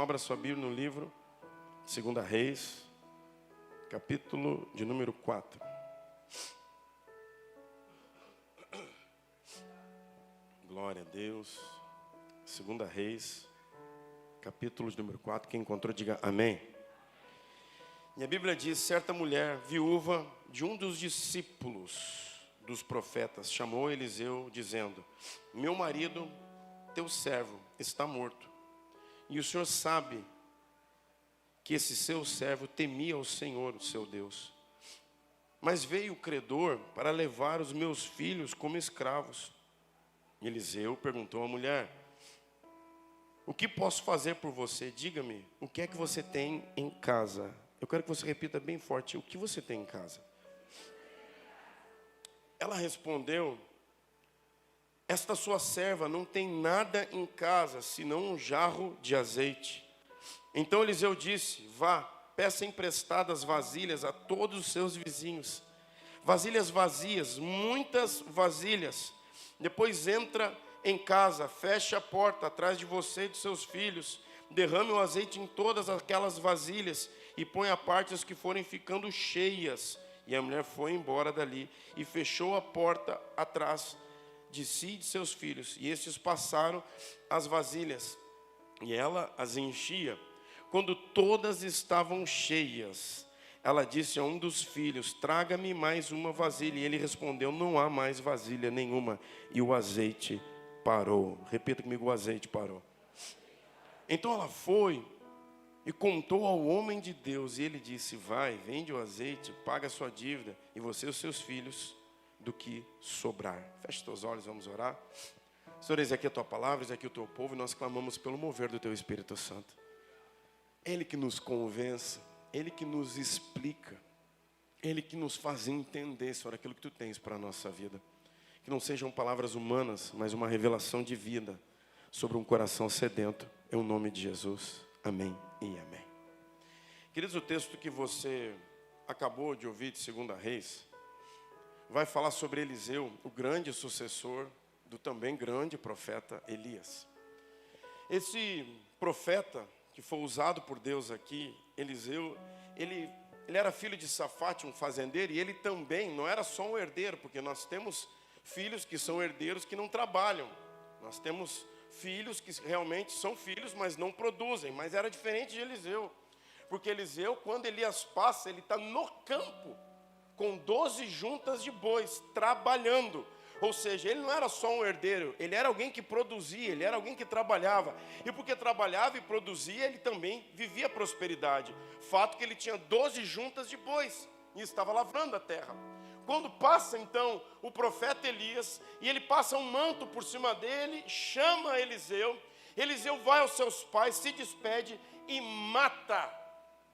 abra sua Bíblia no livro 2 Reis, capítulo de número 4. Glória a Deus. 2 Reis, capítulo de número 4. Quem encontrou, diga amém. E a Bíblia diz: certa mulher, viúva de um dos discípulos dos profetas, chamou Eliseu, dizendo: meu marido, teu servo, está morto. E o Senhor sabe que esse seu servo temia o Senhor, o seu Deus. Mas veio o credor para levar os meus filhos como escravos. E Eliseu perguntou à mulher: o que posso fazer por você? Diga-me, o que é que você tem em casa? Eu quero que você repita bem forte: o que você tem em casa? Ela respondeu: esta sua serva não tem nada em casa, senão um jarro de azeite. Então Eliseu disse: vá, peça emprestadas vasilhas a todos os seus vizinhos. Vasilhas vazias, muitas vasilhas. Depois entra em casa, feche a porta atrás de você e dos seus filhos. Derrame o azeite em todas aquelas vasilhas e põe à parte as que forem ficando cheias. E a mulher foi embora dali e fechou a porta atrás de si e de seus filhos, e estes passaram as vasilhas, e ela as enchia. Quando todas estavam cheias, ela disse a um dos filhos: traga-me mais uma vasilha. E ele respondeu: não há mais vasilha nenhuma. E o azeite parou. Repita comigo: o azeite parou. Então ela foi e contou ao homem de Deus, e ele disse: vai, vende o azeite, paga a sua dívida, e você e os seus filhos do que sobrar. Feche teus olhos, vamos orar. Senhor, eis aqui a tua palavra, eis aqui o teu povo, e nós clamamos pelo mover do teu Espírito Santo. Ele que nos convence, Ele que nos explica, Ele que nos faz entender, Senhor, aquilo que tu tens para a nossa vida. Que não sejam palavras humanas, mas uma revelação de vida sobre um coração sedento. Em nome de Jesus, amém e amém. Queridos, o texto que você acabou de ouvir de 2 Reis vai falar sobre Eliseu, o grande sucessor do também grande profeta Elias. Esse profeta que foi usado por Deus aqui, Eliseu, ele era filho de Safate, um fazendeiro, e ele também não era só um herdeiro, porque nós temos filhos que são herdeiros que não trabalham. Nós temos filhos que realmente são filhos, mas não produzem. Mas era diferente de Eliseu, porque Eliseu, quando Elias passa, ele está no campo, com 12 juntas de bois, trabalhando. Ou seja, ele não era só um herdeiro, ele era alguém que produzia, ele era alguém que trabalhava. E porque trabalhava e produzia, ele também vivia prosperidade. Fato que ele tinha 12 juntas de bois e estava lavrando a terra. Quando passa então o profeta Elias, e ele passa um manto por cima dele, chama Eliseu. Eliseu vai aos seus pais, se despede e mata.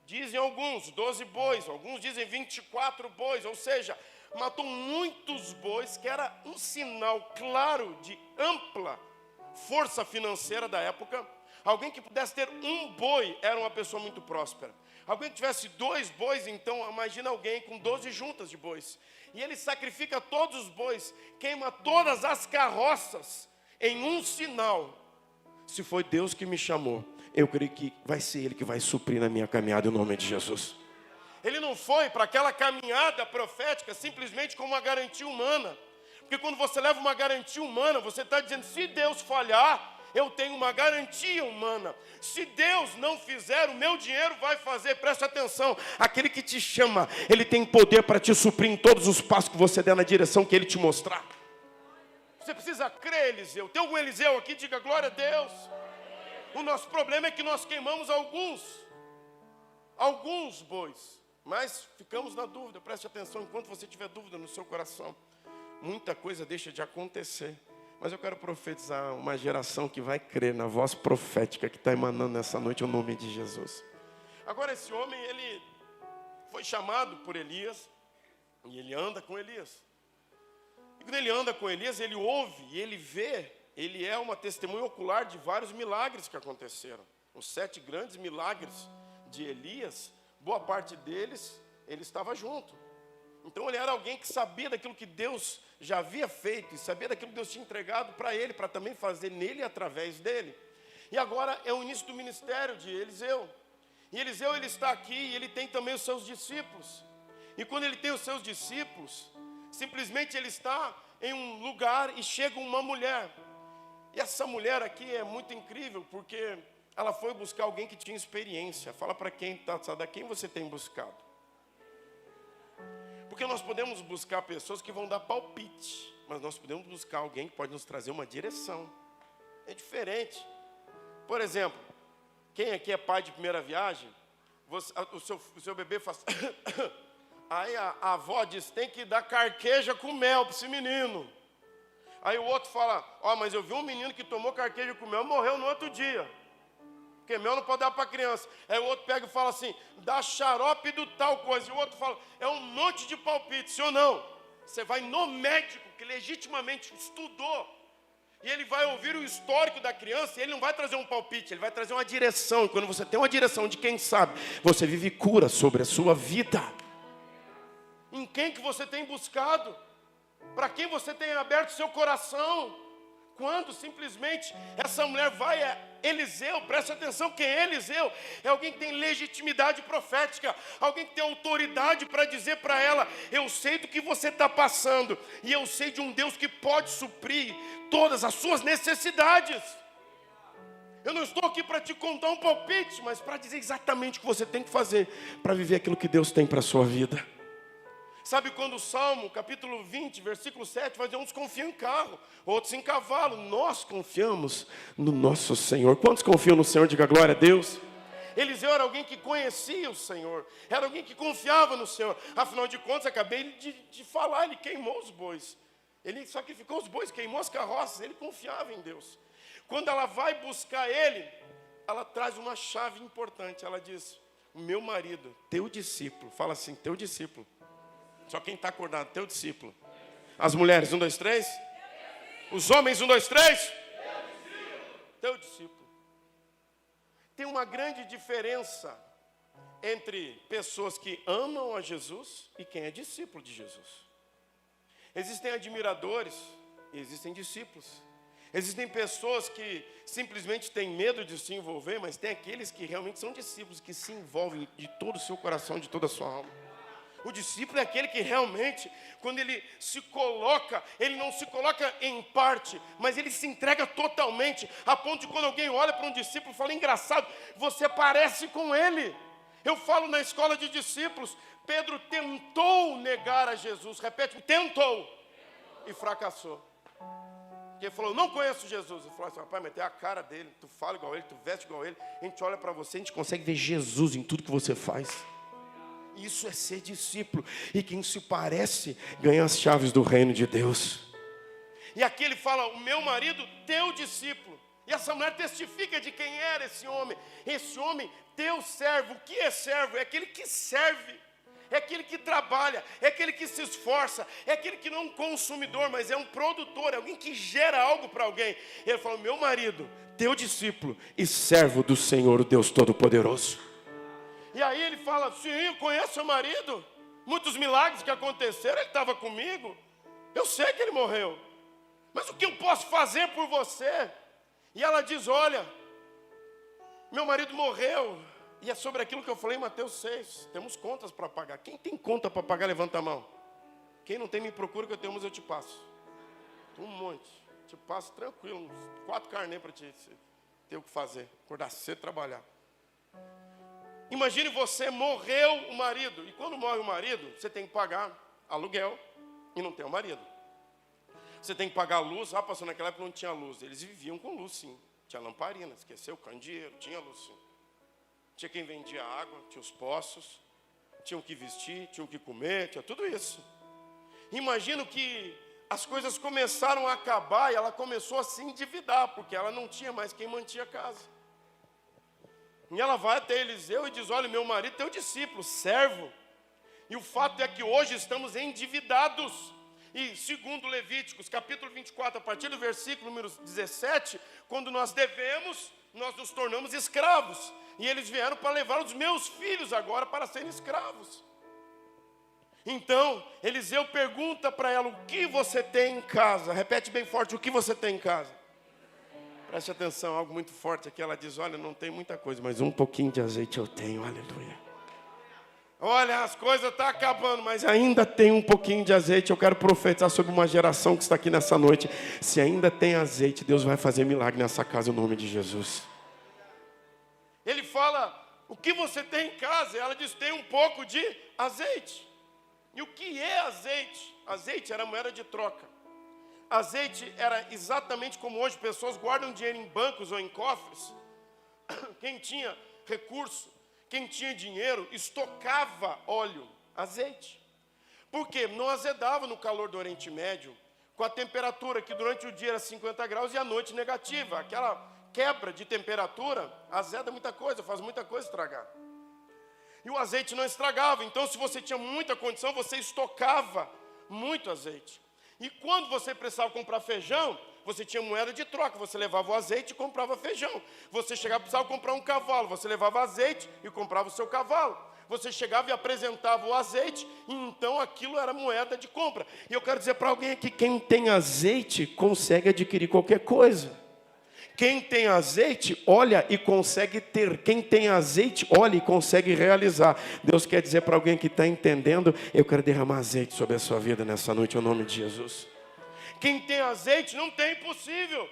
Dizem alguns 12 bois, alguns dizem 24 bois, ou seja, matou muitos bois, que era um sinal claro de ampla força financeira da época. Alguém que pudesse ter um boi era uma pessoa muito próspera. Alguém que tivesse 2 bois, então imagina alguém com 12 juntas de bois. E ele sacrifica todos os bois, queima todas as carroças em um sinal: se foi Deus que me chamou, eu creio que vai ser Ele que vai suprir na minha caminhada, em nome de Jesus. Ele não foi para aquela caminhada profética simplesmente como uma garantia humana. Porque quando você leva uma garantia humana, você está dizendo: se Deus falhar, eu tenho uma garantia humana. Se Deus não fizer, o meu dinheiro vai fazer. Preste atenção, aquele que te chama, Ele tem poder para te suprir em todos os passos que você der na direção que Ele te mostrar. Você precisa crer, Eliseu. Tem algum Eliseu aqui? Diga glória a Deus. O nosso problema é que nós queimamos alguns bois, mas ficamos na dúvida. Preste atenção, enquanto você tiver dúvida no seu coração, muita coisa deixa de acontecer. Mas eu quero profetizar uma geração que vai crer na voz profética que está emanando nessa noite, em nome de Jesus. Agora esse homem, ele foi chamado por Elias, e ele anda com Elias. E quando ele anda com Elias, ele ouve e ele vê. Ele é uma testemunha ocular de vários milagres que aconteceram. Os 7 grandes milagres de Elias, boa parte deles, ele estava junto. Então ele era alguém que sabia daquilo que Deus já havia feito, e sabia daquilo que Deus tinha entregado para ele, para também fazer nele e através dele. E agora é o início do ministério de Eliseu. E Eliseu, ele está aqui e ele tem também os seus discípulos. E quando ele tem os seus discípulos, simplesmente ele está em um lugar e chega uma mulher. E essa mulher aqui é muito incrível, porque ela foi buscar alguém que tinha experiência. Fala para quem está, sabe, quem você tem buscado? Porque nós podemos buscar pessoas que vão dar palpite, mas nós podemos buscar alguém que pode nos trazer uma direção. É diferente. Por exemplo, quem aqui é pai de primeira viagem, o seu bebê faz... Aí a avó diz, tem que dar carqueja com mel para esse menino. Aí o outro fala, mas eu vi um menino que tomou carqueja com mel, morreu no outro dia. Porque mel não pode dar para criança. Aí o outro pega e fala assim, dá xarope do tal coisa. E o outro fala, é um monte de palpite, sim ou não? Você vai no médico que legitimamente estudou. E ele vai ouvir o histórico da criança e ele não vai trazer um palpite, ele vai trazer uma direção. E quando você tem uma direção de quem sabe, você vive cura sobre a sua vida. Em quem que você tem buscado? Para quem você tem aberto seu coração? Quando simplesmente essa mulher vai a Eliseu, preste atenção, quem é Eliseu? É alguém que tem legitimidade profética, alguém que tem autoridade para dizer para ela, eu sei do que você está passando, e eu sei de um Deus que pode suprir todas as suas necessidades. Eu não estou aqui para te contar um palpite, mas para dizer exatamente o que você tem que fazer para viver aquilo que Deus tem para a sua vida. Sabe quando o Salmo, capítulo 20, versículo 7, vai dizer, uns confiam em carro, outros em cavalo. Nós confiamos no nosso Senhor. Quantos confiam no Senhor? Diga glória a Deus. Eliseu era alguém que conhecia o Senhor, era alguém que confiava no Senhor. Afinal de contas, acabei de falar, ele queimou os bois. Ele sacrificou os bois, queimou as carroças, ele confiava em Deus. Quando ela vai buscar ele, ela traz uma chave importante. Ela diz, o meu marido, teu discípulo, fala assim, teu discípulo. Só quem está acordado, teu discípulo. As mulheres, 1, 2, 3. Os homens, 1, 2, 3. Teu discípulo. Tem uma grande diferença entre pessoas que amam a Jesus e quem é discípulo de Jesus. Existem admiradores e existem discípulos. Existem pessoas que simplesmente têm medo de se envolver, mas tem aqueles que realmente são discípulos, que se envolvem de todo o seu coração, de toda a sua alma. O discípulo é aquele que realmente, quando ele se coloca, ele não se coloca em parte, mas ele se entrega totalmente, a ponto de quando alguém olha para um discípulo e fala, engraçado, você parece com ele. Eu falo na escola de discípulos, Pedro tentou negar a Jesus, repete, tentou, e fracassou. Porque ele falou, não conheço Jesus. Ele falou assim, rapaz, mas tem a cara dele, tu fala igual ele, tu veste igual ele, a gente olha para você, a gente consegue ver Jesus em tudo que você faz. Isso é ser discípulo. E quem se parece ganha as chaves do reino de Deus. E aqui ele fala, o meu marido, teu discípulo. E essa mulher testifica de quem era esse homem. Esse homem, teu servo. O que é servo? É aquele que serve. É aquele que trabalha. É aquele que se esforça. É aquele que não é um consumidor, mas é um produtor. É alguém que gera algo para alguém. Ele fala, meu marido, teu discípulo e servo do Senhor, o Deus Todo-Poderoso. E aí ele fala, sim, eu conheço seu marido. Muitos milagres que aconteceram, ele estava comigo. Eu sei que ele morreu. Mas o que eu posso fazer por você? E ela diz, olha, meu marido morreu. E é sobre aquilo que eu falei em Mateus 6. Temos contas para pagar. Quem tem conta para pagar, levanta a mão. Quem não tem, me procura que eu tenho, mas eu te passo. Um monte. Te passo tranquilo, uns 4 carnê para te ter o que fazer. Acordar cedo, trabalhar. Imagine você, morreu o marido. E quando morre o marido, você tem que pagar aluguel e não tem o marido. Você tem que pagar a luz. Pastor, naquela época não tinha luz. Eles viviam com luz, sim. Tinha lamparina, esqueceu, candeeiro, tinha luz, sim. Tinha quem vendia água, tinha os poços. Tinha o que vestir, tinha o que comer, tinha tudo isso. Imagino que as coisas começaram a acabar e ela começou a se endividar, porque ela não tinha mais quem mantinha a casa. E ela vai até Eliseu e diz, olha, meu marido é teu discípulo, servo. E o fato é que hoje estamos endividados. E segundo Levíticos, capítulo 24, a partir do versículo número 17, quando nós devemos, nós nos tornamos escravos. E eles vieram para levar os meus filhos agora para serem escravos. Então, Eliseu pergunta para ela, o que você tem em casa? Repete bem forte, o que você tem em casa? Preste atenção, algo muito forte aqui. Ela diz, olha, não tem muita coisa, mas um pouquinho de azeite eu tenho, aleluia. Olha, as coisas estão acabando, mas ainda tem um pouquinho de azeite. Eu quero profetizar sobre uma geração que está aqui nessa noite. Se ainda tem azeite, Deus vai fazer milagre nessa casa, em nome de Jesus. Ele fala, o que você tem em casa? Ela diz, tem um pouco de azeite. E o que é azeite? Azeite era moeda de troca. Azeite era exatamente como hoje pessoas guardam dinheiro em bancos ou em cofres. Quem tinha recurso, quem tinha dinheiro, estocava óleo, azeite. Por quê? Não azedava no calor do Oriente Médio, com a temperatura que durante o dia era 50 graus e à noite negativa. Aquela quebra de temperatura azeda muita coisa, faz muita coisa estragar. E o azeite não estragava, então se você tinha muita condição, você estocava muito azeite. E quando você precisava comprar feijão, você tinha moeda de troca, você levava o azeite e comprava feijão. Você chegava e precisava comprar um cavalo, você levava azeite e comprava o seu cavalo. Você chegava e apresentava o azeite, e então aquilo era moeda de compra. E eu quero dizer para alguém aqui, quem tem azeite consegue adquirir qualquer coisa. Quem tem azeite, olha e consegue ter. Quem tem azeite, olha e consegue realizar. Deus quer dizer para alguém que está entendendo, eu quero derramar azeite sobre a sua vida nessa noite, em nome de Jesus. Quem tem azeite, não tem impossível.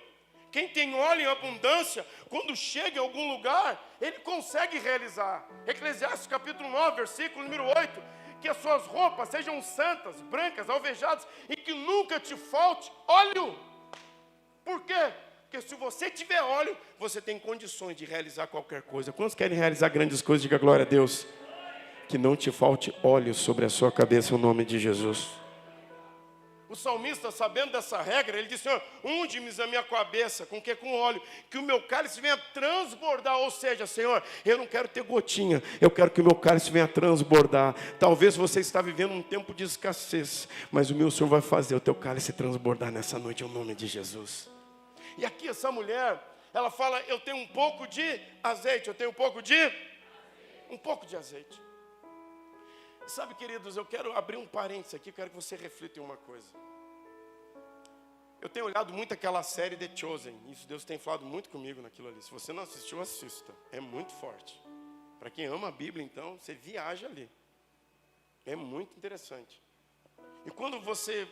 Quem tem óleo em abundância, quando chega em algum lugar, ele consegue realizar. Eclesiastes capítulo 9, versículo número 8. Que as suas roupas sejam santas, brancas, alvejadas, e que nunca te falte óleo. Por quê? Porque se você tiver óleo, você tem condições de realizar qualquer coisa. Quantos querem realizar grandes coisas? Diga glória a Deus. Que não te falte óleo sobre a sua cabeça, em nome de Jesus. O salmista, sabendo dessa regra, ele disse, Senhor, unge-me a minha cabeça, com que? Com óleo, que o meu cálice venha transbordar. Ou seja, Senhor, eu não quero ter gotinha, eu quero que o meu cálice venha transbordar. Talvez você está vivendo um tempo de escassez, mas o meu Senhor vai fazer o teu cálice transbordar nessa noite, em nome de Jesus. E aqui essa mulher, ela fala, eu tenho um pouco de azeite, eu tenho um pouco de azeite. Sabe, queridos, eu quero abrir um parênteses aqui, quero que você reflita em uma coisa. Eu tenho olhado muito aquela série The Chosen, isso Deus tem falado muito comigo naquilo ali. Se você não assistiu, assista, é muito forte. Para quem ama a Bíblia, então, você viaja ali. É muito interessante. E quando você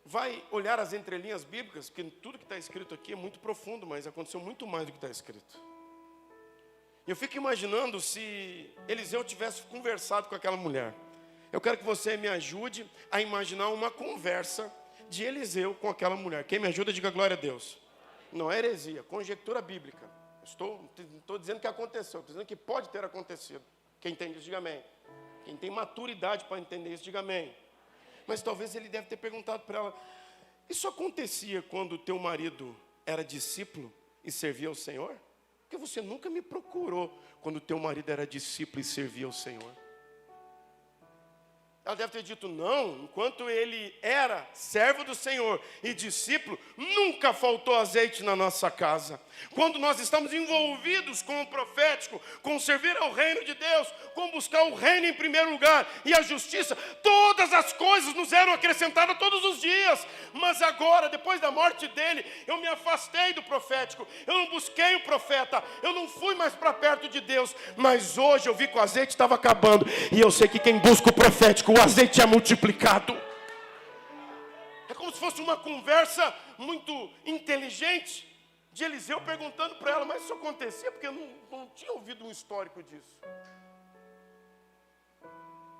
vai olhar as entrelinhas bíblicas, porque tudo que está escrito aqui é muito profundo, mas aconteceu muito mais do que está escrito. Eu fico imaginando se Eliseu tivesse conversado com aquela mulher. Eu quero que você me ajude a imaginar uma conversa de Eliseu com aquela mulher. Quem me ajuda, diga glória a Deus. Não é heresia, conjectura bíblica. Estou dizendo que aconteceu, estou dizendo que pode ter acontecido. Quem entende isso, diga amém. Quem tem maturidade para entender isso, diga amém. Mas talvez ele deve ter perguntado para ela, isso acontecia quando o teu marido era discípulo e servia ao Senhor? Porque você nunca me procurou quando o teu marido era discípulo e servia ao Senhor. Ela deve ter dito, não, enquanto ele era servo do Senhor e discípulo, nunca faltou azeite na nossa casa. Quando nós estamos envolvidos com o profético, com servir ao reino de Deus, com buscar o reino em primeiro lugar e a justiça, todas as coisas nos eram acrescentadas todos os dias. Mas agora, depois da morte dele, eu me afastei do profético, eu não busquei o profeta, eu não fui mais para perto de Deus. Mas hoje eu vi que o azeite estava acabando e eu sei que quem busca o profético, o azeite é multiplicado. É como se fosse uma conversa muito inteligente de Eliseu perguntando para ela, mas isso acontecia porque eu não tinha ouvido um histórico disso.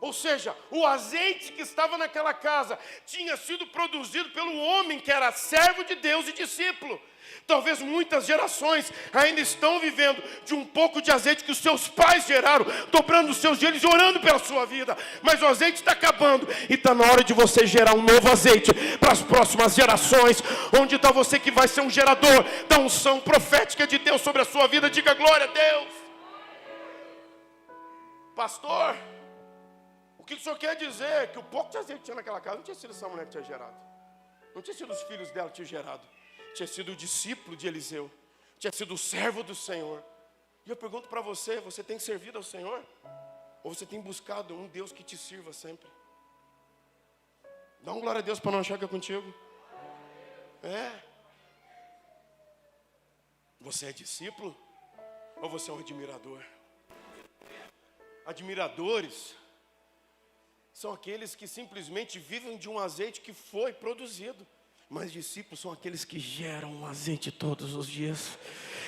Ou seja, o azeite que estava naquela casa tinha sido produzido pelo homem que era servo de Deus e discípulo. Talvez muitas gerações ainda estão vivendo de um pouco de azeite que os seus pais geraram, dobrando os seus joelhos e orando pela sua vida. Mas o azeite está acabando e está na hora de você gerar um novo azeite para as próximas gerações. Onde está você que vai ser um gerador da unção profética de Deus sobre a sua vida? Diga glória a Deus. Pastor, o que o senhor quer dizer? Que o pouco de azeite que tinha naquela casa não tinha sido essa mulher que tinha gerado. Não tinha sido os filhos dela que tinham gerado. Tinha sido o discípulo de Eliseu. Tinha sido o servo do Senhor. E eu pergunto para você, você tem servido ao Senhor? Ou você tem buscado um Deus que te sirva sempre? Dá um glória a Deus para não achar que é contigo. É. Você é discípulo ou você é um admirador? Admiradores são aqueles que simplesmente vivem de um azeite que foi produzido. Mas discípulos são aqueles que geram um azeite todos os dias.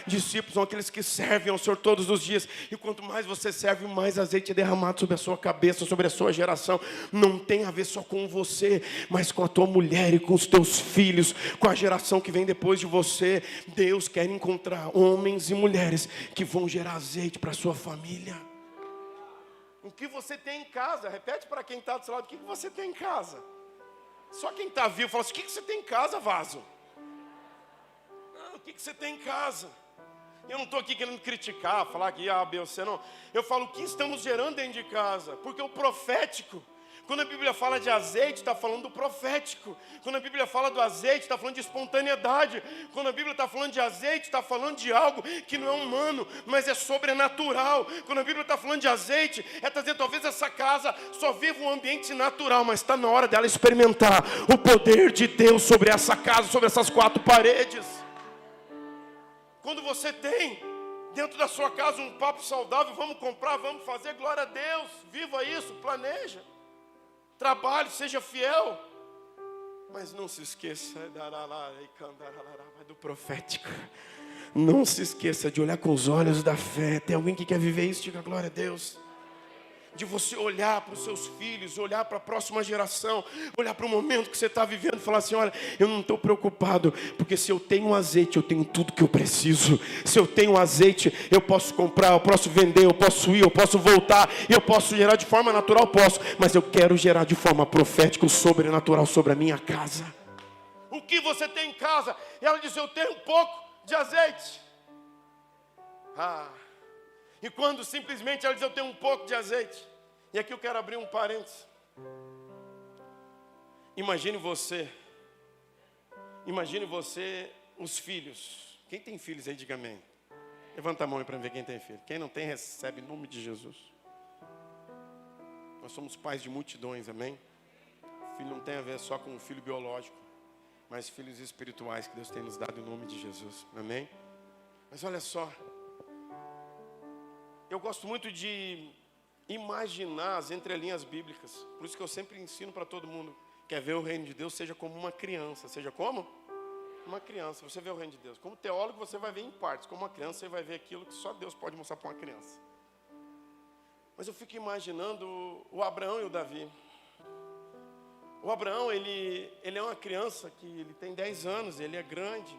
Discípulos são aqueles que servem ao Senhor todos os dias. E quanto mais você serve, mais azeite é derramado sobre a sua cabeça, sobre a sua geração. Não tem a ver só com você, mas com a tua mulher e com os teus filhos, com a geração que vem depois de você. Deus quer encontrar homens e mulheres que vão gerar azeite para a sua família. O que você tem em casa? Repete para quem está do seu lado, o que você tem em casa? Só quem está vivo fala assim, o que você tem em casa, vaso? Não, o que você tem em casa? Eu não estou aqui querendo criticar, falar que A, B ou C, não. Eu falo o que estamos gerando dentro de casa. Porque o profético, quando a Bíblia fala de azeite, está falando do profético. Quando a Bíblia fala do azeite, está falando de espontaneidade. Quando a Bíblia está falando de azeite, está falando de algo que não é humano, mas é sobrenatural. Quando a Bíblia está falando de azeite, é dizer, talvez essa casa só viva um ambiente natural, mas está na hora dela experimentar o poder de Deus sobre essa casa, sobre essas 4 paredes. Quando você tem dentro da sua casa um papo saudável, vamos comprar, vamos fazer, glória a Deus, viva isso, planeja. Trabalhe, seja fiel. Mas não se esqueça do profético. Não se esqueça de olhar com os olhos da fé. Tem alguém que quer viver isso? Diga glória a Deus. De você olhar para os seus filhos, olhar para a próxima geração, olhar para o momento que você está vivendo e falar assim, olha, eu não estou preocupado, porque se eu tenho azeite, eu tenho tudo que eu preciso. Se eu tenho azeite, eu posso comprar, eu posso vender, eu posso ir, eu posso voltar, eu posso gerar de forma natural, posso, mas eu quero gerar de forma profética, sobrenatural sobre a minha casa. O que você tem em casa? E ela diz, eu tenho um pouco de azeite. E quando simplesmente ela diz, eu tenho um pouco de azeite. E aqui eu quero abrir um parênteses. Imagine você, os filhos. Quem tem filhos aí, diga amém. Levanta a mão aí para ver quem tem filho. Quem não tem, recebe em nome de Jesus. Nós somos pais de multidões, amém? Filho não tem a ver só com o filho biológico, mas filhos espirituais que Deus tem nos dado em nome de Jesus, amém? Mas olha só. Eu gosto muito de imaginar as entrelinhas bíblicas. Por isso que eu sempre ensino para todo mundo. Quer ver o reino de Deus, seja como uma criança. Seja como? Uma criança. Você vê o reino de Deus. Como teólogo, você vai ver em partes. Como uma criança, você vai ver aquilo que só Deus pode mostrar para uma criança. Mas eu fico imaginando o Abraão e o Davi. O Abraão, ele é uma criança que ele tem 10 anos, ele é grande.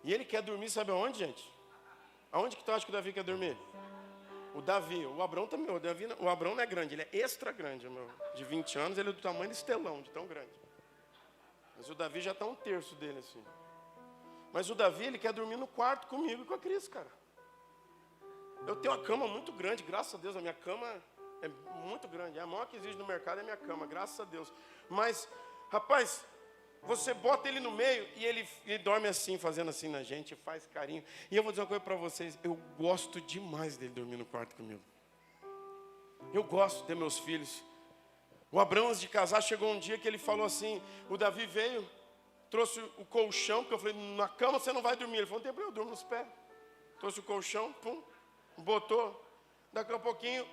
E ele quer dormir, sabe aonde, gente? Aonde que tu acha que o Davi quer dormir? O Davi, o Abraão também, o Abraão não é grande, ele é extra grande, meu. De 20 anos, ele é do tamanho do estelão, de tão grande. Mas o Davi já está 1/3 dele, assim. Mas o Davi, ele quer dormir no quarto comigo e com a Cris, cara. Eu tenho uma cama muito grande, graças a Deus, a minha cama é muito grande. A maior que existe no mercado é a minha cama, graças a Deus. Mas, rapaz, você bota ele no meio e ele dorme assim, fazendo assim na gente, faz carinho. E eu vou dizer uma coisa para vocês, eu gosto demais dele dormir no quarto comigo. Eu gosto de ter meus filhos. O Abraão, antes de casar, chegou um dia que ele falou assim, o Davi veio, trouxe o colchão, porque eu falei, na cama você não vai dormir. Ele falou, não tem problema, eu durmo nos pés. Trouxe o colchão, pum, botou. Daqui a pouquinho,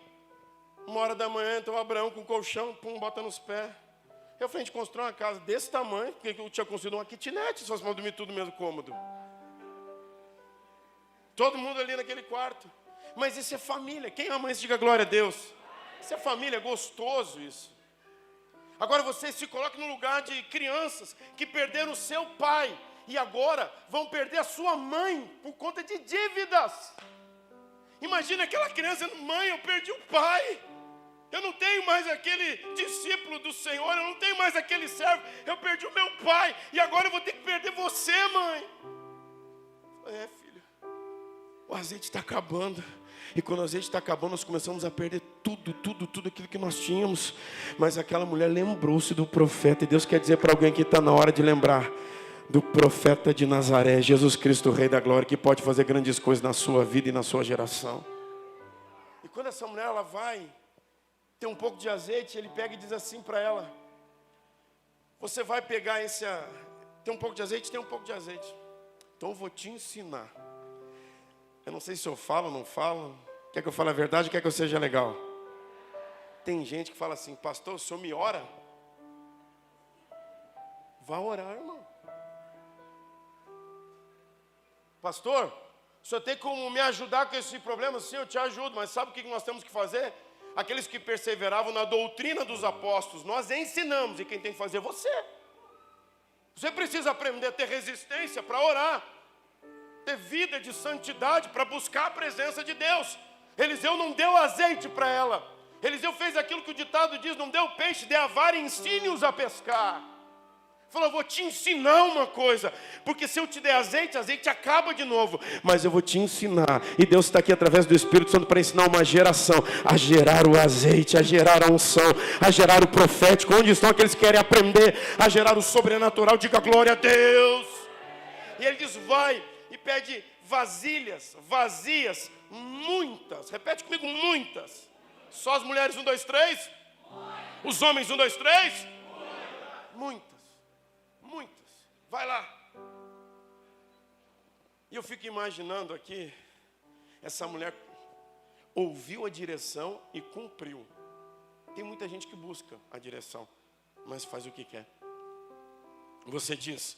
1h da manhã, então o Abraão com o colchão, pum, bota nos pés. Eu falei, a gente constrói uma casa desse tamanho, porque eu tinha construído uma kitnet, só se for dormir tudo no mesmo cômodo. Todo mundo ali naquele quarto. Mas isso é família. Quem ama isso, diga glória a Deus. Isso é família, é gostoso isso. Agora você se coloca no lugar de crianças que perderam o seu pai e agora vão perder a sua mãe por conta de dívidas. Imagina aquela criança, mãe, eu perdi o pai. Eu não tenho mais aquele discípulo do Senhor, eu não tenho mais aquele servo, eu perdi o meu pai, e agora eu vou ter que perder você, mãe. É, filho, o azeite está acabando, e quando o azeite está acabando, nós começamos a perder tudo aquilo que nós tínhamos, mas aquela mulher lembrou-se do profeta, e Deus quer dizer para alguém que está na hora de lembrar do profeta de Nazaré, Jesus Cristo, o Rei da Glória, que pode fazer grandes coisas na sua vida e na sua geração. E quando essa mulher, ela vai tem um pouco de azeite, ele pega e diz assim para ela, você vai pegar tem um pouco de azeite? Tem um pouco de azeite. Então eu vou te ensinar Eu não sei se eu falo ou não falo. Quer que eu fale a verdade ou quer que eu seja legal? Tem gente que fala assim, pastor, o senhor me ora? Vá orar, irmão. Pastor, o senhor tem como me ajudar com esse problema? Sim, eu te ajudo, mas sabe o que nós temos que fazer? Aqueles que perseveravam na doutrina dos apóstolos, nós ensinamos, e quem tem que fazer é você. Você precisa aprender a ter resistência para orar, ter vida de santidade para buscar a presença de Deus. Eliseu não deu azeite para ela. Eliseu fez aquilo que o ditado diz, não deu peixe, dê a vara e ensine-os a pescar. Falou, eu vou te ensinar uma coisa, porque se eu te der azeite, azeite acaba de novo, mas eu vou te ensinar, e Deus está aqui através do Espírito Santo para ensinar uma geração a gerar o azeite, a gerar a unção, a gerar o profético. Onde estão aqueles que querem aprender a gerar o sobrenatural? Diga glória a Deus. E ele diz, vai e pede vasilhas vazias, muitas, repete comigo, muitas. Só as mulheres, 1, 2, 3? Os homens, 1, 2, 3? Muitas. Vai lá. E eu fico imaginando aqui, essa mulher ouviu a direção e cumpriu. Tem muita gente que busca a direção, mas faz o que quer. Você diz,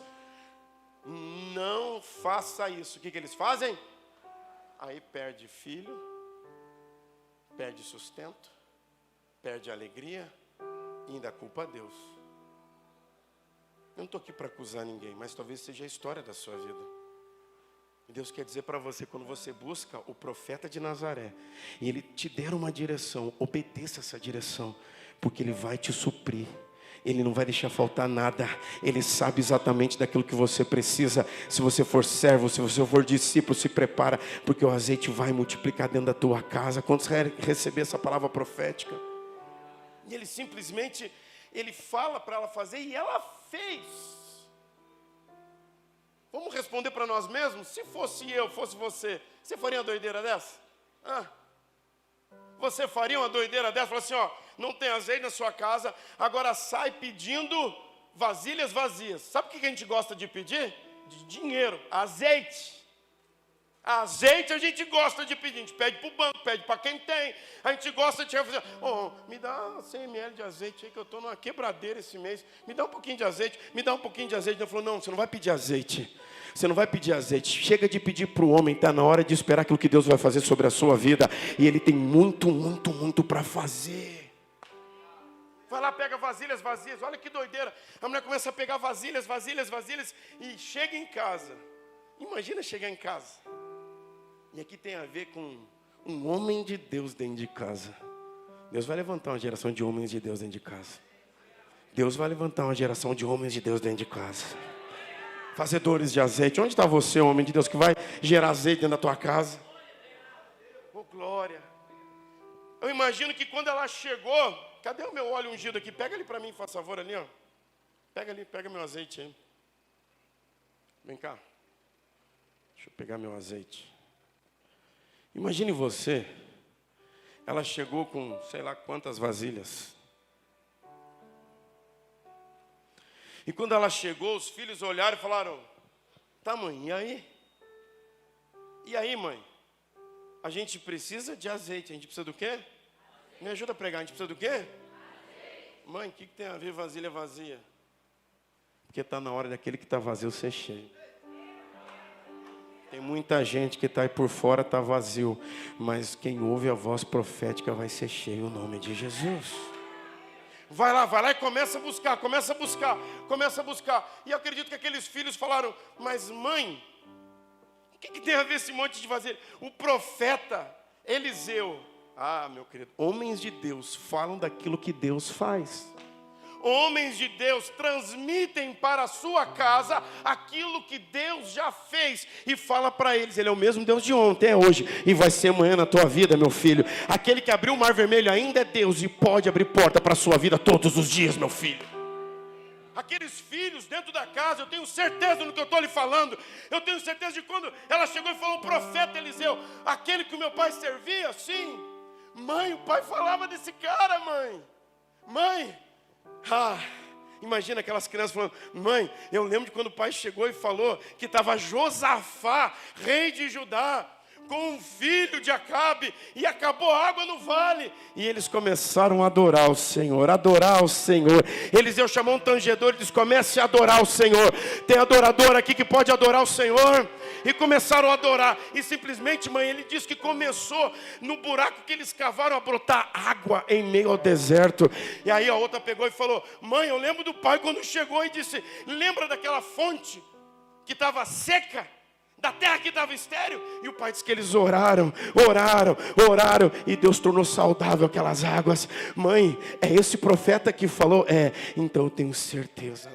não faça isso. O que eles fazem? Aí perde filho, perde sustento, perde alegria e ainda culpa a Deus. Eu não estou aqui para acusar ninguém, mas talvez seja a história da sua vida. E Deus quer dizer para você, quando você busca o profeta de Nazaré, e ele te der uma direção, obedeça essa direção, porque ele vai te suprir. Ele não vai deixar faltar nada. Ele sabe exatamente daquilo que você precisa. Se você for servo, se você for discípulo, se prepara, porque o azeite vai multiplicar dentro da tua casa. Quantos receber essa palavra profética? E ele simplesmente, ele fala para ela fazer e ela fez. Vamos responder para nós mesmos? Se fosse eu, fosse você faria uma doideira dessa? Você faria uma doideira dessa? Fala assim, ó, não tem azeite na sua casa, agora sai pedindo vasilhas vazias. Sabe o que a gente gosta de pedir? De dinheiro, azeite. Azeite a gente gosta de pedir, a gente pede para o banco, pede para quem tem. A gente gosta de fazer, me dá 100 ml de azeite aí que eu estou numa quebradeira esse mês. Me dá um pouquinho de azeite, me dá um pouquinho de azeite. Ele falou, não, você não vai pedir azeite. Você não vai pedir azeite. Chega de pedir para o homem, está na hora de esperar aquilo que Deus vai fazer sobre a sua vida. E Ele tem muito, muito, muito para fazer. Vai lá, pega vasilhas vazias, olha que doideira. A mulher começa a pegar vasilhas e chega em casa. Imagina chegar em casa. E aqui tem a ver com um homem de Deus dentro de casa. Deus vai levantar uma geração de homens de Deus dentro de casa. Deus vai levantar uma geração de homens de Deus dentro de casa. Fazedores de azeite. Onde está você, homem de Deus, que vai gerar azeite dentro da tua casa? Oh, glória. Eu imagino que quando ela chegou... Cadê o meu óleo ungido aqui? Pega ele para mim, faz favor, ali, ó. Pega ali, pega meu azeite aí. Vem cá. Deixa eu pegar meu azeite. Imagine você, ela chegou com sei lá quantas vasilhas. E quando ela chegou, os filhos olharam e falaram, tá mãe, e aí? E aí, mãe? A gente precisa de azeite, a gente precisa do quê? Me ajuda a pregar, a gente precisa do quê? Mãe, o que tem a ver vasilha vazia? Porque está na hora daquele que está vazio ser cheio. Tem muita gente que está aí por fora, está vazio. Mas quem ouve a voz profética vai ser cheio em nome de Jesus. Vai lá e começa a buscar. E eu acredito que aqueles filhos falaram, mas mãe, o que tem a ver esse monte de vasilha? O profeta Eliseu. Meu querido, homens de Deus falam daquilo que Deus faz. Homens de Deus transmitem para a sua casa aquilo que Deus já fez e fala para eles. Ele é o mesmo Deus de ontem, é hoje e vai ser amanhã na tua vida, meu filho. Aquele que abriu o mar vermelho ainda é Deus e pode abrir porta para a sua vida todos os dias, meu filho. Aqueles filhos dentro da casa, eu tenho certeza no que eu estou lhe falando. Eu tenho certeza de quando ela chegou e falou, o profeta Eliseu, aquele que o meu pai servia, sim. Mãe, o pai falava desse cara, mãe. Imagina aquelas crianças falando, mãe, eu lembro de quando o pai chegou e falou que estava Josafá, rei de Judá. com um filho de Acabe, e acabou a água no vale. E eles começaram a adorar o Senhor, adorar o Senhor. Eliseu chamou um tangedor e disse: comece a adorar o Senhor. Tem adorador aqui que pode adorar o Senhor? E começaram a adorar. E simplesmente, mãe, ele disse que começou no buraco que eles cavaram a brotar água em meio ao deserto. E aí a outra pegou e falou: mãe, eu lembro do pai quando chegou e disse: lembra daquela fonte que estava seca, da terra que estava estéril? E o pai disse que eles oraram, e Deus tornou saudável aquelas águas. Mãe, é esse profeta que falou? É, então eu tenho certeza.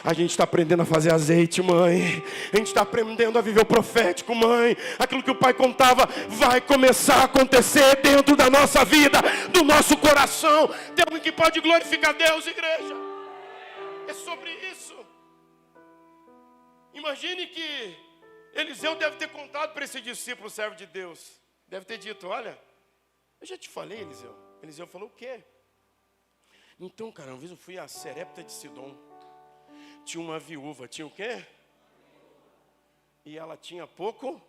A gente está aprendendo a fazer azeite, mãe. A gente está aprendendo a viver o profético, mãe. Aquilo que o pai contava vai começar a acontecer dentro da nossa vida, do nosso coração. Tem alguém que pode glorificar Deus, igreja? É sobre isso. Imagine que Eliseu deve ter contado para esse discípulo, servo de Deus. Deve ter dito: olha, eu já te falei, Eliseu. Eliseu falou: o quê? Então, cara, uma vez eu fui a Serepta de Sidom. Tinha uma viúva, tinha o quê? E ela tinha pouco?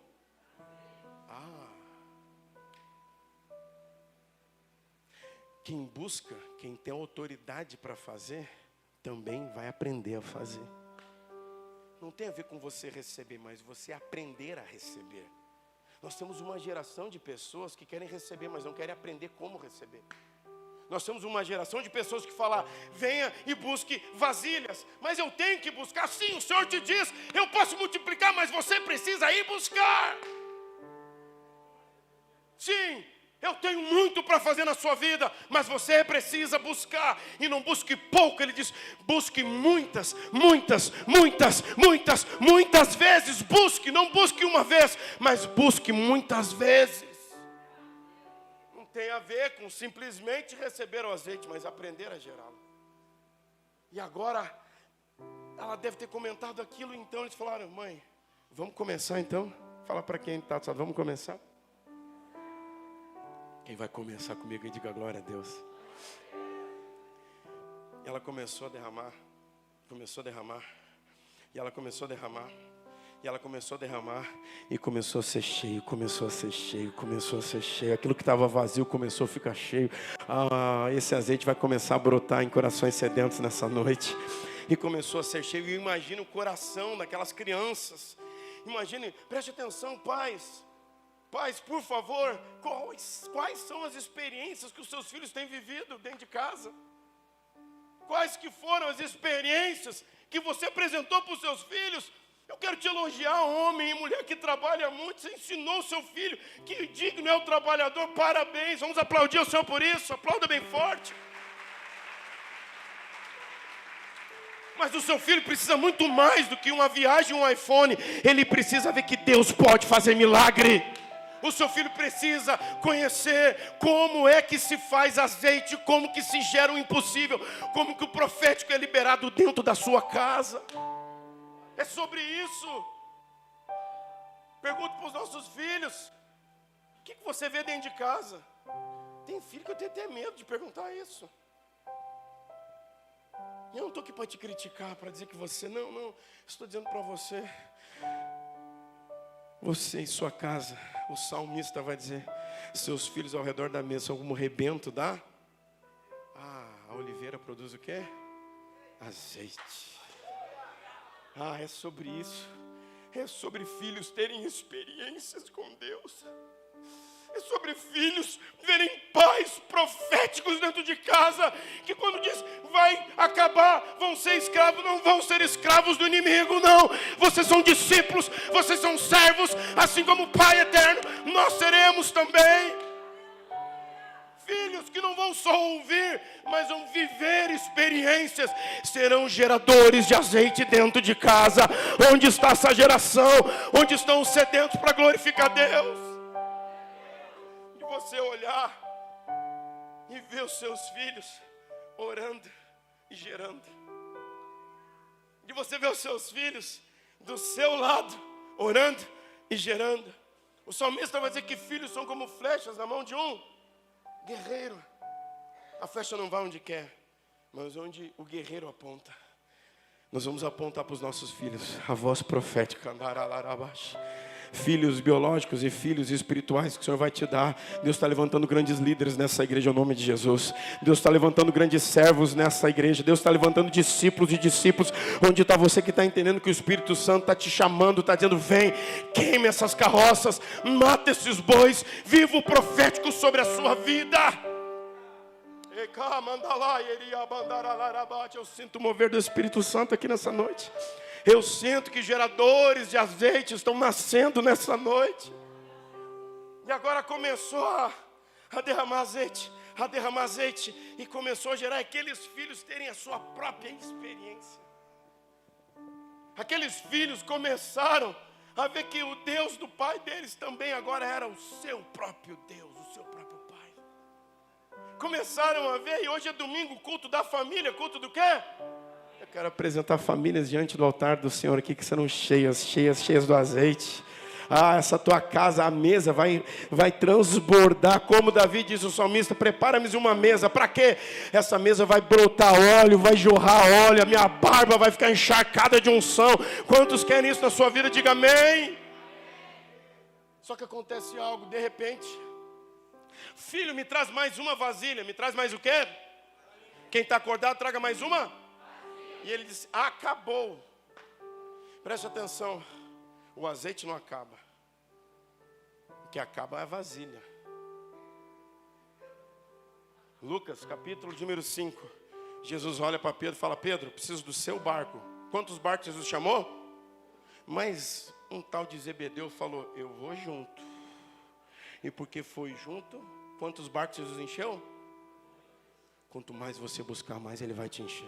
Quem busca, quem tem autoridade para fazer, também vai aprender a fazer. Não tem a ver com você receber, mas você aprender a receber. Nós temos uma geração de pessoas que querem receber, mas não querem aprender como receber. Nós temos uma geração de pessoas que falam: venha e busque vasilhas. Mas eu tenho que buscar. Sim, o Senhor te diz: eu posso multiplicar, mas você precisa ir buscar. Sim, eu tenho muito para fazer na sua vida, mas você precisa buscar. E não busque pouco, ele diz: busque muitas vezes. Busque, não busque uma vez, mas busque muitas vezes. Tem a ver com simplesmente receber o azeite, mas aprender a gerá-lo. E agora, ela deve ter comentado aquilo, então eles falaram: mãe, vamos começar então? Fala para quem está, vamos começar? Quem vai começar comigo e diga glória a Deus. Ela começou a derramar, e ela começou a derramar. E ela começou a derramar, e começou a ser cheio. Aquilo que estava vazio começou a ficar cheio. Esse azeite vai começar a brotar em corações sedentos nessa noite. E começou a ser cheio. E imagine o coração daquelas crianças. Imagine, preste atenção, pais. Pais, por favor, quais são as experiências que os seus filhos têm vivido dentro de casa? Quais que foram as experiências que você apresentou para os seus filhos? Eu quero te elogiar, homem e mulher que trabalha muito. Você ensinou o seu filho que digno é o trabalhador. Parabéns, vamos aplaudir o Senhor por isso. Aplauda bem forte. Mas o seu filho precisa muito mais do que uma viagem, um iPhone. Ele precisa ver que Deus pode fazer milagre. O seu filho precisa conhecer como é que se faz azeite, como que se gera o impossível, como que o profético é liberado dentro da sua casa. É sobre isso. Pergunto para os nossos filhos: o que você vê dentro de casa? Tem filho que eu tenho até medo de perguntar isso. Eu não estou aqui para te criticar, para dizer que você... Não. Estou dizendo para você. Você em sua casa, o salmista vai dizer: seus filhos ao redor da mesa são como rebento da... a oliveira produz o quê? Azeite. É sobre isso. É sobre filhos terem experiências com Deus. É sobre filhos verem pais proféticos dentro de casa, que quando diz vai acabar, vão ser escravos, não vão ser escravos do inimigo, não. Vocês são discípulos, vocês são servos, assim como o Pai eterno, nós seremos também. Filhos que não vão só ouvir, mas vão viver experiências, serão geradores de azeite dentro de casa. Onde está essa geração? Onde estão os sedentos para glorificar Deus? De você olhar e ver os seus filhos orando e gerando. De você ver os seus filhos do seu lado orando e gerando. O salmista vai dizer que filhos são como flechas na mão de um guerreiro. A flecha não vai onde quer, mas onde o guerreiro aponta. Nós vamos apontar para os nossos filhos a voz profética. filhos biológicos e filhos espirituais que o Senhor vai te dar. Deus está levantando grandes líderes nessa igreja, em nome de Jesus. Deus está levantando grandes servos nessa igreja. Deus está levantando discípulos e discípulos. Onde está você que está entendendo que o Espírito Santo está te chamando, está dizendo: vem, queime essas carroças, mata esses bois, viva o profético sobre a sua vida. Eu sinto o mover do Espírito Santo aqui nessa noite. Eu sinto que geradores de azeite estão nascendo nessa noite. E agora começou a derramar azeite, e começou a gerar aqueles filhos terem a sua própria experiência. Aqueles filhos começaram a ver que o Deus do pai deles também agora era o seu próprio Deus, o seu próprio pai. Começaram a ver, e hoje é domingo, culto da família, culto do quê? Eu quero apresentar famílias diante do altar do Senhor aqui que serão cheias do azeite. Essa tua casa, a mesa vai transbordar, como Davi disse, o salmista: prepara-me uma mesa. Para quê? Essa mesa vai brotar óleo, vai jorrar óleo, a minha barba vai ficar encharcada de unção. Quantos querem isso na sua vida? Diga amém. Só que acontece algo, de repente: filho, me traz mais uma vasilha. Me traz mais o quê? Quem está acordado, traga mais uma. E ele disse: acabou. Preste atenção. O azeite não acaba. O que acaba é a vasilha. Lucas, capítulo número 5. Jesus olha para Pedro e fala: Pedro, preciso do seu barco. Quantos barcos Jesus chamou? Mas um tal de Zebedeu falou: eu vou junto. E porque foi junto, quantos barcos Jesus encheu? Quanto mais você buscar, mais Ele vai te encher.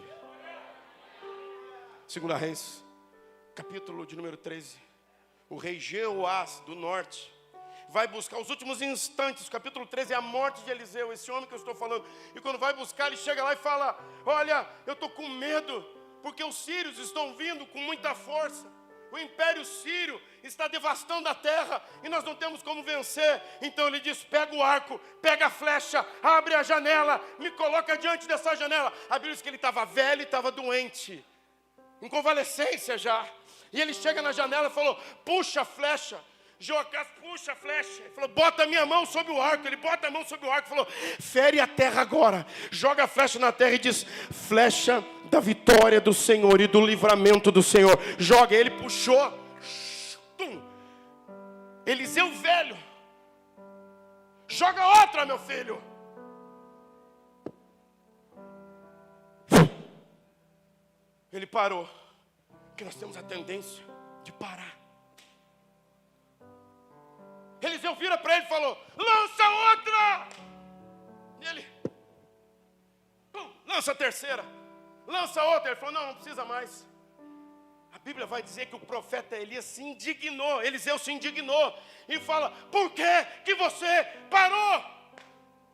2 Reis, capítulo de número 13. O rei Jeoás do norte vai buscar os últimos instantes. O capítulo 13 é a morte de Eliseu, esse homem que eu estou falando. E quando vai buscar, ele chega lá e fala: olha, eu estou com medo, porque os sírios estão vindo com muita força. O império sírio está devastando a terra e nós não temos como vencer. Então ele diz: pega o arco, pega a flecha, abre a janela, me coloca diante dessa janela. A Bíblia diz que ele estava velho e estava doente, em convalescência já. E ele chega na janela e falou: puxa a flecha. Joacás puxa a flecha. Ele falou: bota a minha mão sobre o arco. Ele bota a mão sobre o arco e falou: fere a terra agora. Joga a flecha na terra e diz: flecha da vitória do Senhor e do livramento do Senhor. Joga. Ele puxou. Tum. Eliseu velho: joga outra, meu filho. Ele parou. Porque nós temos a tendência de parar. Eliseu vira para ele e falou: lança outra. E ele: lança a terceira. Lança outra. Ele falou: não precisa mais. A Bíblia vai dizer que o profeta Elias se indignou. Eliseu se indignou e fala: por que você parou?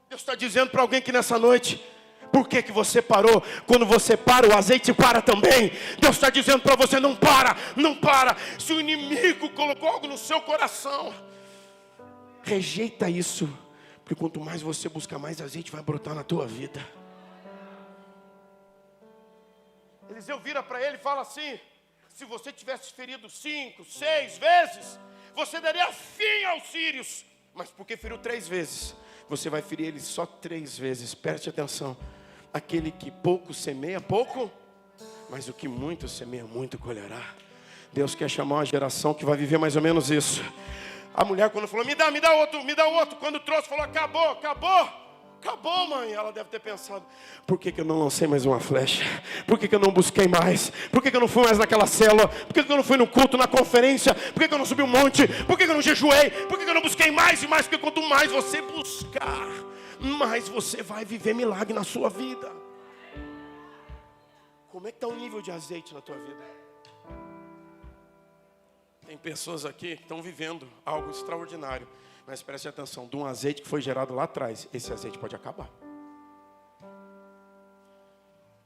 Deus está dizendo para alguém que nessa noite: por que você parou? Quando você para, o azeite para também. Deus está dizendo para você: não para, não para. Se o inimigo colocou algo no seu coração, rejeita isso. Porque quanto mais você buscar, mais azeite vai brotar na tua vida. Eliseu vira para ele e fala assim: se você tivesse ferido 5, 6 vezes, você daria fim aos sírios. Mas porque feriu 3 vezes, você vai ferir eles só 3 vezes. Preste atenção. Aquele que pouco semeia, pouco, mas o que muito semeia, muito colherá. Deus quer chamar uma geração que vai viver mais ou menos isso. A mulher, quando falou: me dá outro. Quando trouxe, falou: acabou, mãe. Ela deve ter pensado: por que eu não lancei mais uma flecha? Por que eu não busquei mais? Por que eu não fui mais naquela célula? Por que eu não fui no culto, na conferência? Por que eu não subi um monte? Por que eu não jejuei? Por que eu não busquei mais e mais? Porque quanto mais você buscar, mais você vai viver milagre na sua vida. Como é que está o nível de azeite na tua vida? Tem pessoas aqui que estão vivendo algo extraordinário, mas preste atenção: de um azeite que foi gerado lá atrás, esse azeite pode acabar.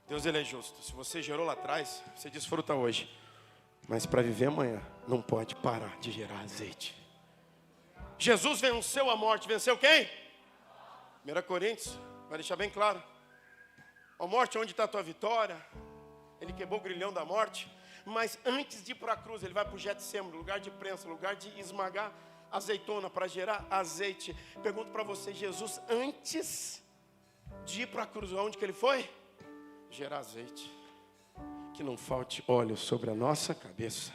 Deus, Ele é justo. Se você gerou lá atrás, você desfruta hoje, mas para viver amanhã, não pode parar de gerar azeite. Jesus venceu a morte. Venceu quem? 1 Coríntios vai deixar bem claro: ó morte, onde está a tua vitória? Ele quebrou o grilhão da morte. Mas antes de ir para a cruz, ele vai para o Getsemane, lugar de prensa, lugar de esmagar azeitona para gerar azeite. Pergunto para você, Jesus, antes de ir para a cruz, onde que ele foi? Gerar azeite. Que não falte óleo sobre a nossa cabeça.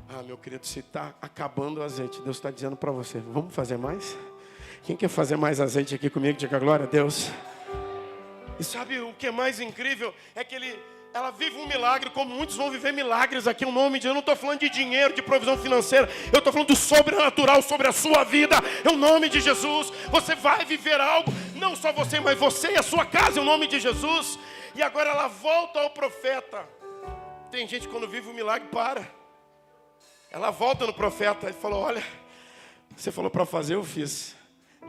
Ah, meu querido, se está acabando o azeite, Deus está dizendo para você, vamos fazer mais? Quem quer fazer mais azeite aqui comigo? Diga glória a Deus. E sabe o que é mais incrível? É que ela vive um milagre, como muitos vão viver milagres aqui, em nome de... Eu não estou falando de dinheiro, de provisão financeira. Eu estou falando do sobrenatural sobre a sua vida. Em nome de Jesus, você vai viver algo. Não só você, mas você e a sua casa, em nome de Jesus. E agora ela volta ao profeta. Tem gente que quando vive um milagre, para. Ela volta no profeta e falou, olha, você falou para fazer, eu fiz.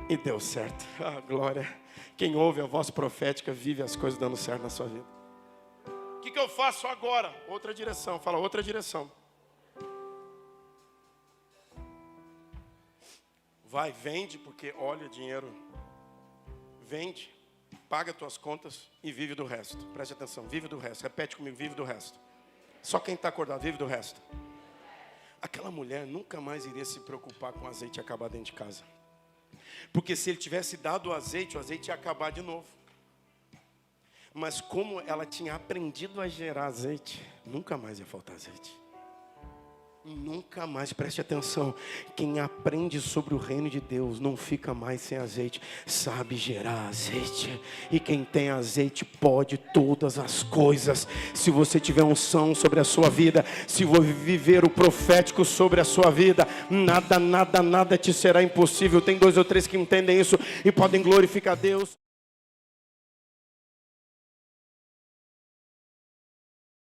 E deu certo. Ah, glória. Quem ouve a voz profética vive as coisas dando certo na sua vida. O que eu faço agora? Outra direção. Fala, outra direção. Vai, vende, porque olha, dinheiro. Vende, paga tuas contas e vive do resto. Preste atenção, vive do resto. Repete comigo, vive do resto. Só quem está acordado, vive do resto. Aquela mulher nunca mais iria se preocupar com o azeite acabar dentro de casa. Porque se ele tivesse dado o azeite ia acabar de novo. Mas como ela tinha aprendido a gerar azeite, nunca mais ia faltar azeite. Nunca mais, preste atenção. Quem aprende sobre o reino de Deus não fica mais sem azeite. Sabe gerar azeite. E quem tem azeite pode todas as coisas. Se você tiver unção sobre a sua vida, se você viver o profético sobre a sua vida, nada te será impossível. Tem 2 ou 3 que entendem isso e podem glorificar a Deus.